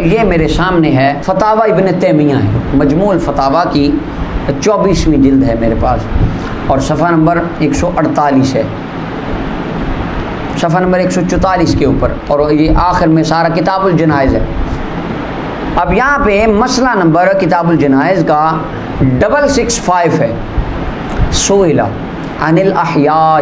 یہ میرے سامنے ہے فتاوی ابن تیمیہ ہے، مجموع الفتاوی کی 24ویں جلد ہے میرے پاس، اور صفحہ نمبر 148 ہے، صفحہ نمبر 144 کے اوپر، اور یہ آخر میں سارا کتاب الجنائز ہے۔ اب یہاں پہ مسئلہ نمبر کتاب الجنائز کا 665 ہے۔ سئل عن الاحیاء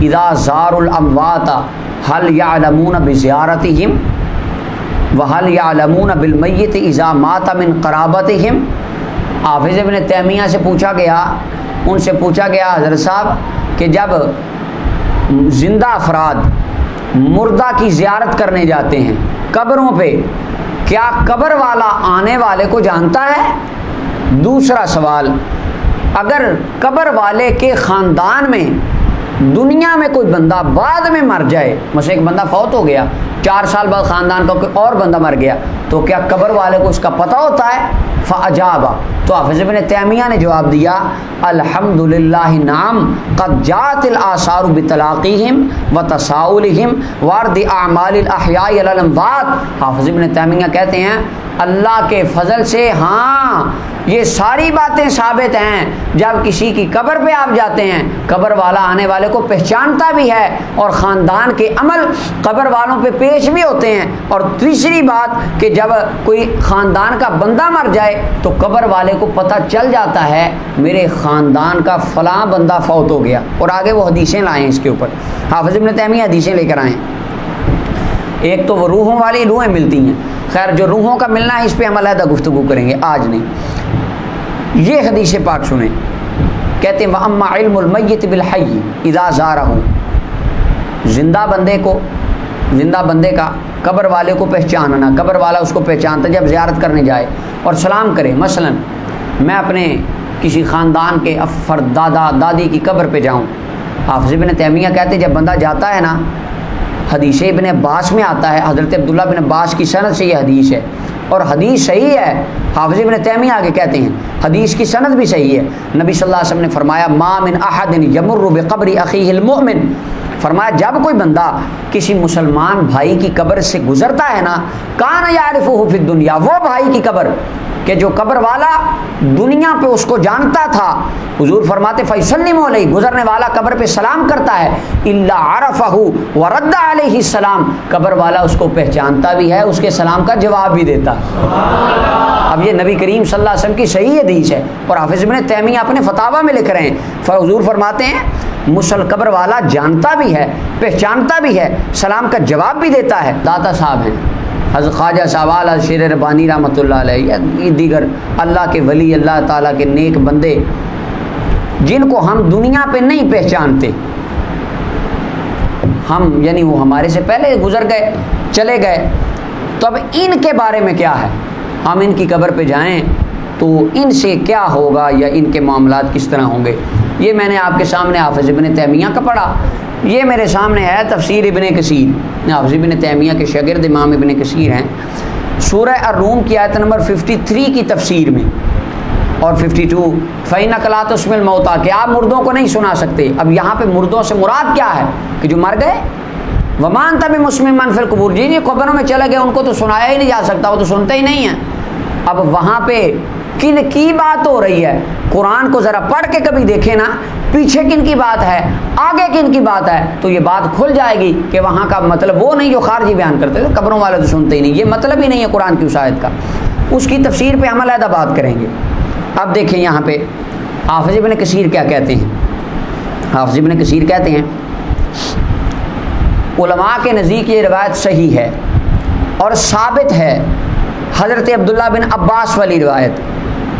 اذا زاروا الاموات هل يعلمون بزیارتهم وهل يعلمون بالمیت اذا مات من قرابتهم۔ حافظ ابن تیمیہ سے پوچھا گیا، ان سے پوچھا گیا حضرت صاحب کہ جب زندہ افراد مردہ کی زیارت کرنے جاتے ہیں قبروں پہ، کیا قبر والا آنے والے کو جانتا ہے؟ دوسرا سوال، اگر قبر والے کے خاندان میں دنیا میں کوئی بندہ بعد میں مر جائے، مثلا ایک بندہ فوت ہو گیا، 4 سال بعد خاندان کا کوئی اور بندہ مر گیا، تو کیا قبر والے کو اس کا پتہ ہوتا ہے؟ فاجاب، تو حافظ ابن تیمیہ نے جواب دیا الحمدللہ نعم قد جاءت الآثار بطلاقہم وتساؤلہم وارد اعمال الاحیاء علی الاموات۔ حافظ ابن تیمیہ کہتے ہیں اللہ کے فضل سے ہاں یہ ساری باتیں ثابت ہیں، جب کسی کی قبر پہ آپ جاتے ہیں قبر والا آنے والے کو پہچانتا بھی ہے، اور خاندان کے عمل قبر والوں پہ پیش بھی ہوتے ہیں، اور تیسری بات کہ جب کوئی خاندان کا بندہ مر جائے تو قبر والے کو پتہ چل جاتا ہے میرے خاندان کا فلاں بندہ فوت ہو گیا، اور آگے وہ حدیثیں لائیں اس کے اوپر، حافظ ابن تیمیہ حدیثیں لے کر آئیں۔ ایک تو وہ روحوں والی روحیں ملتی ہیں، خیر جو روحوں کا ملنا ہے اس پہ ہم علیحدہ گفتگو کریں گے، آج نہیں۔ یہ حدیث پاک سنیں، کہتے ہیں وَأَمَّا عِلْمُ الْمَيِّتِ بِالْحَيِّ اِذَا زَارَهُ، زندہ بندے کا قبر والے کو پہچاننا، قبر والا اس کو پہچانتا جب زیارت کرنے جائے اور سلام کرے۔ مثلا میں اپنے کسی خاندان کے فرد دادا دادی کی قبر پہ جاؤں، حافظ ابن تیمیہ کہتے ہیں جب بندہ جاتا ہے نا، حدیث ابن عباس میں آتا ہے، حضرت عبداللہ بن عباس کی سند سے یہ حدیث ہے، اور حدیث صحیح ہے، حافظ ابن تیمیہ آگے کہتے ہیں حدیث کی سند بھی صحیح ہے۔ نبی صلی اللہ علیہ وسلم نے فرمایا ما من احد یمر بقبر اخیہ المؤمن، فرمایا جب کوئی بندہ کسی مسلمان بھائی کی قبر سے گزرتا ہے نا، کان یعرفہ فی الدنیا، وہ بھائی کی قبر کہ جو قبر والا دنیا پہ اس کو جانتا تھا، حضور فرماتے فیسلم علیہ، گزرنے والا قبر پہ سلام کرتا ہے، الا عرفہ ورد علیہ السلام، قبر والا اس کو پہچانتا بھی ہے، اس کے سلام کا جواب بھی دیتا۔ اب یہ نبی کریم صلی اللہ علیہ وسلم کی صحیح حدیث ہے، اور حافظ ابن تیمیہ اپنے فتاوی میں لکھ رہے ہیں، حضور فرماتے ہیں قبر والا جانتا بھی ہے، پہچانتا بھی ہے، سلام کا جواب بھی دیتا ہے۔ داتا صاحب ہیں حضرت خواجہ ساوال شیر ربانی رحمۃ اللہ علیہ، یا دیگر اللہ کے ولی، اللہ تعالیٰ کے نیک بندے جن کو ہم دنیا پہ نہیں پہچانتے، ہم یعنی وہ ہمارے سے پہلے گزر گئے، چلے گئے، تو اب ان کے بارے میں کیا ہے؟ ہم ان کی قبر پہ جائیں تو ان سے کیا ہوگا، یا ان کے معاملات کس طرح ہوں گے؟ یہ میں نے آپ کے سامنے حافظ ابن تیمیہ کا پڑھا، یہ میرے سامنے ہے تفسیر ابن کثیر، حافظ ابن تیمیہ کے شاگرد امام ابن کثیر ہیں، سورہ الروم کی آیت نمبر 53 کی تفسیر میں، اور 52 فَإِنَّكَ لَا تُسْمِعُ الْمَوْتَىٰ، کہ آپ مردوں کو نہیں سنا سکتے۔ اب یہاں پہ مردوں سے مراد کیا ہے؟ کہ جو مر گئے، وَمَا أَنْتَ بِمُسْمِعٍ مَّن فِي الْقُبُورِ، جی قبروں میں چلے گئے، ان کو تو سنایا ہی نہیں جا سکتا، وہ تو سنتے ہی نہیں ہیں۔ اب وہاں پہ کن کی بات ہو رہی ہے؟ قرآن کو ذرا پڑھ کے کبھی دیکھیں نا، پیچھے کن کی بات ہے، آگے کن کی بات ہے، تو یہ بات کھل جائے گی کہ وہاں کا مطلب وہ نہیں جو خارجی بیان کرتے تھے، قبروں والے تو سنتے ہی نہیں، یہ مطلب ہی نہیں ہے قرآن کی اس آیت کا، اس کی تفسیر پہ ہم علیحدہ بات کریں گے۔ اب دیکھیں یہاں پہ حافظ ابن کثیر کیا کہتے ہیں۔ حافظ ابن کثیر کہتے ہیں علماء کے نزدیک یہ روایت صحیح ہے اور ثابت ہے، حضرت عبداللہ بن عباس والی روایت،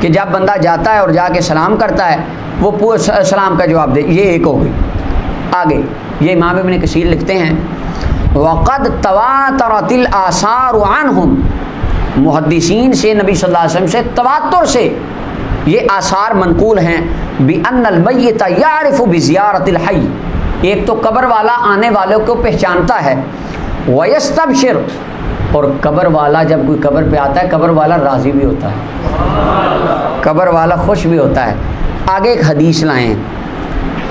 کہ جب بندہ جاتا ہے اور جا کے سلام کرتا ہے وہ پورے سلام کا جواب دے، یہ ایک ہو گئی۔ آگے یہ امام ابن کثیر لکھتے ہیں وَقَدْ تَوَاتَرَتِ الْآثَارُ عَنْهُمْ، محدثین سے نبی صلی اللہ علیہ وسلم سے تواتر سے یہ آثار منقول ہیں، بِأَنَّ الْمَيِّتَ يَعْرِفُ بِزِيَارَةِ الْحَيِّ، ایک تو قبر والا آنے والوں کو پہچانتا ہے، وَيَسْتَبْشِرُ، اور قبر والا جب کوئی قبر پہ آتا ہے قبر والا راضی بھی ہوتا ہے، قبر والا خوش بھی ہوتا ہے۔ آگے ایک حدیث لائیں،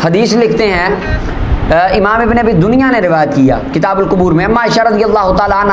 حدیث لکھتے ہیں امام ابن ابی دنیا نے روایت کیا کتاب القبور میں، اما عائشہ رضی اللہ تعالیٰ عنہ